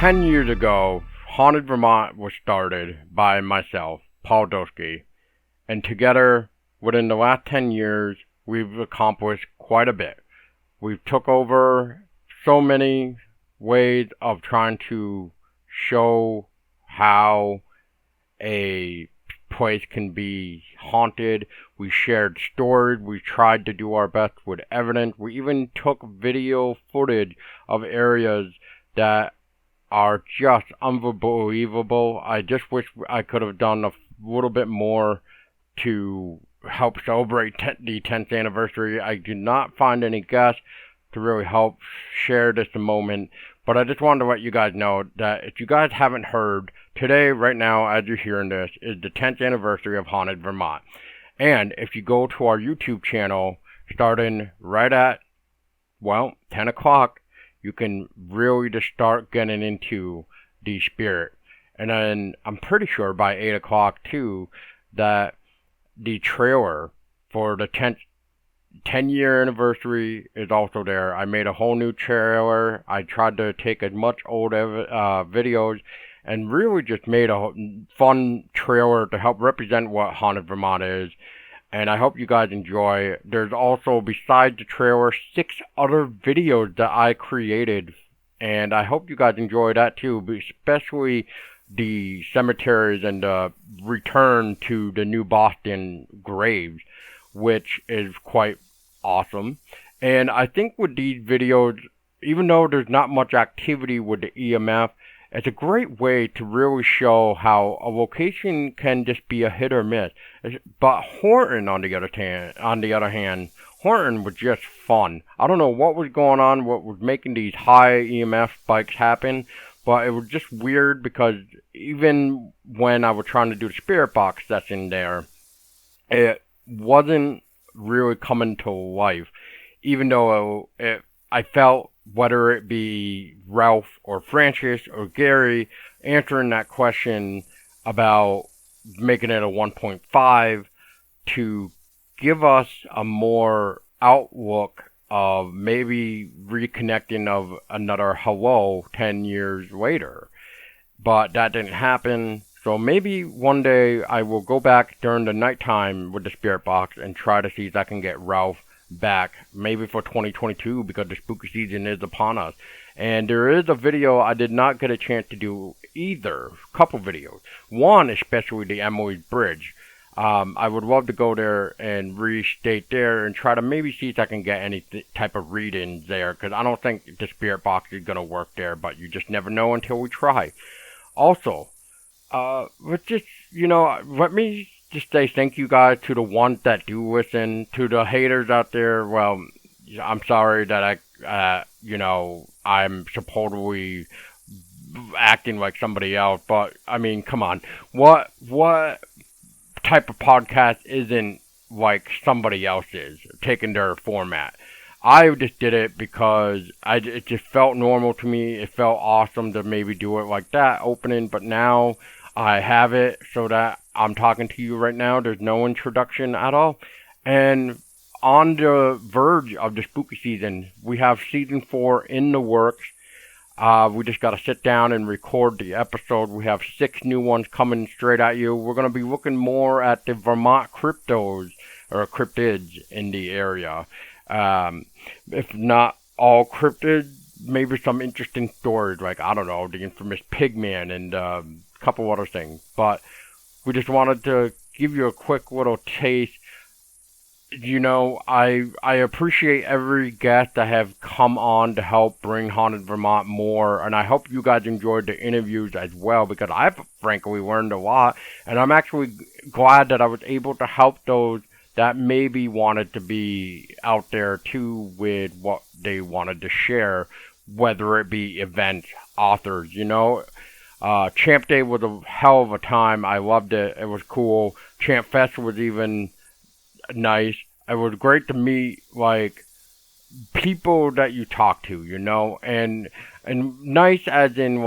10 years ago, Haunted Vermont was started by myself, Paul Doski, and together, within the last 10 years, we've accomplished quite a bit. We've took over so many ways of trying to show how a place can be haunted. We shared stories. We tried to do our best with evidence. We even took video footage of areas that are just unbelievable. I just wish I could have done a little bit more to help celebrate the 10th anniversary. I did not find any guests to really help share this moment, but I just wanted to let you guys know that if you guys haven't heard, today, right now, as you're hearing this, is the 10th anniversary of Haunted Vermont. And if you go to our YouTube channel, starting right at, 10 o'clock, you can really just start getting into the spirit. And then I'm pretty sure by 8 o'clock, too, that the trailer for the 10-year anniversary is also there. I made a whole new trailer. I tried to take as much old videos and really just made a fun trailer to help represent what Haunted Vermont is. And I hope you guys enjoy. There's also, besides the trailer, 6 other videos that I created. And I hope you guys enjoy that too, especially the cemeteries and the return to the New Boston graves, which is quite awesome. And I think with these videos, even though there's not much activity with the EMF, it's a great way to really show how a location can just be a hit or miss. But Horton, on the other hand, Horton was just fun. I don't know what was going on, what was making these high EMF spikes happen, but it was just weird because even when I was trying to do the spirit box session there, it wasn't really coming to life. Even though I felt, whether it be Ralph or Francis or Gary answering that question about making it a 1.5 to give us a more outlook of maybe reconnecting of another hello 10 years later. But that didn't happen. So maybe one day I will go back during the nighttime with the spirit box and try to see if I can get Ralph back, maybe for 2022, because the spooky season is upon us. And there is a video I did not get a chance to do either. A couple videos. One, especially the Emily's Bridge. I would love to go there and restate there and try to maybe see if I can get any type of readings there, because I don't think the spirit box is going to work there, but you just never know until we try. Also, let's just, let me just say thank you guys to the ones that do listen. To the haters out there, well, I'm sorry that I'm supposedly acting like somebody else, but I mean, come on. What type of podcast isn't like somebody else's, taking their format? I just did it because it just felt normal to me. It felt awesome to maybe do it like that, opening, but now I have it so that I'm talking to you right now. There's no introduction at all. And on the verge of the spooky season, we have season 4 in the works. We just got to sit down and record the episode. We have 6 new ones coming straight at you. We're going to be looking more at the Vermont cryptids in the area. If not all cryptids, maybe some interesting stories, like, I don't know, the infamous Pigman and a couple other things. But we just wanted to give you a quick little taste. I appreciate every guest that have come on to help bring Haunted Vermont more, and I hope you guys enjoyed the interviews as well, because I've frankly learned a lot, and I'm actually glad that I was able to help those that maybe wanted to be out there too with what they wanted to share, whether it be events, authors, Champ Day was a hell of a time. I loved it. It was cool. Champ Fest was even nice. It was great to meet, people that you talk to, and nice as in,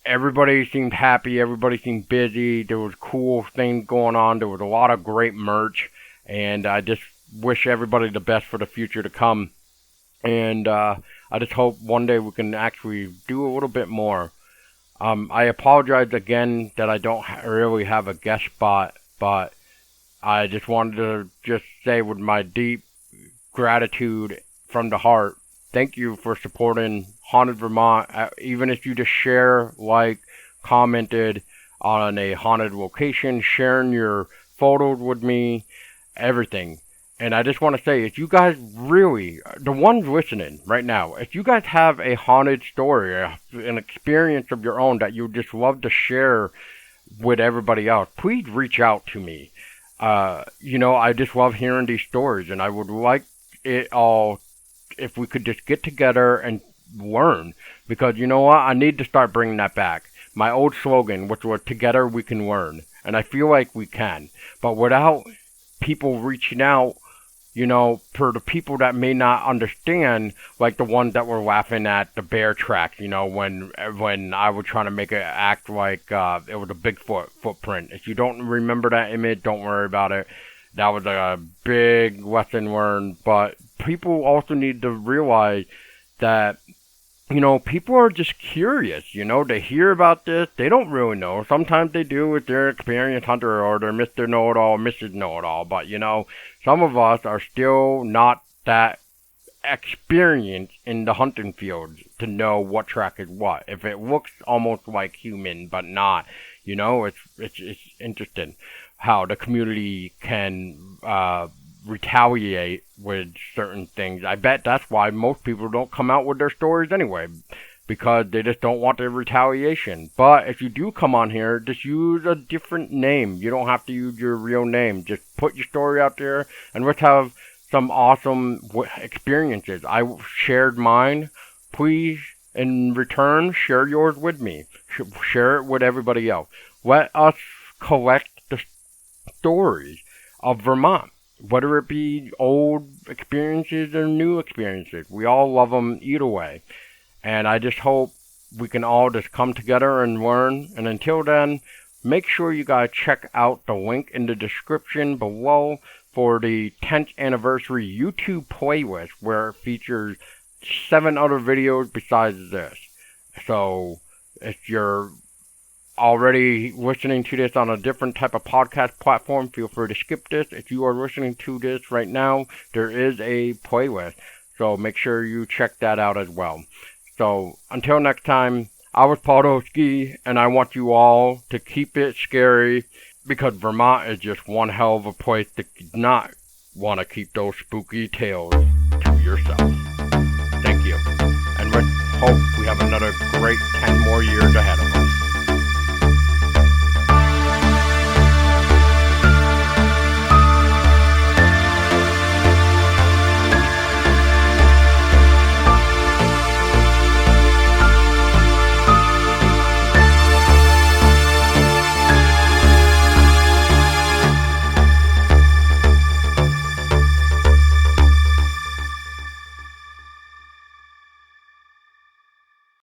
everybody seemed happy, everybody seemed busy, there was cool things going on, there was a lot of great merch, and I just wish everybody the best for the future to come. And I I just hope one day we can actually do a little bit more. I apologize again that I don't really have a guest spot, but I just wanted to just say with my deep gratitude from the heart, thank you for supporting Haunted Vermont. Even if you just share, like, commented on a haunted location, sharing your photos with me, everything. And I just want to say, if you guys really, the ones listening right now, if you guys have a haunted story, an experience of your own that you just love to share with everybody else, please reach out to me. I just love hearing these stories, and I would like it all if we could just get together and learn. Because you know what? I need to start bringing that back. My old slogan, which was "Together we can learn," and I feel like we can. But without people reaching out, for the people that may not understand, like the ones that were laughing at the bear tracks, when I was trying to make it act like it was a Bigfoot footprint. If you don't remember that image, don't worry about it. That was a big lesson learned. But people also need to realize that people are just curious, they hear about this, they don't really know. Sometimes they do with their experienced hunter or their Mr. Know-It-All, Mrs. Know-It-All, but some of us are still not that experienced in the hunting fields to know what track is what. If it looks almost like human, but not, it's interesting how the community can, retaliate with certain things. I bet that's why most people don't come out with their stories anyway, because they just don't want the retaliation. But if you do come on here, just use a different name. You don't have to use your real name. Just put your story out there, and let's have some awesome experiences. I shared mine. Please, in return, share yours with me. Share it with everybody else. Let us collect the stories of Vermont, whether it be old experiences or new experiences. We all love them either way. And I just hope we can all just come together and learn. And until then, make sure you guys check out the link in the description below for the 10th anniversary YouTube playlist, where it features 7 other videos besides this. So if you're already listening to this on a different type of podcast platform, feel free to skip this. If you are listening to this right now, there is a playlist, so make sure you check that out as well. So until next time, I was Paul Doski, and I want you all to keep it scary, because Vermont is just one hell of a place to not want to keep those spooky tales to yourself.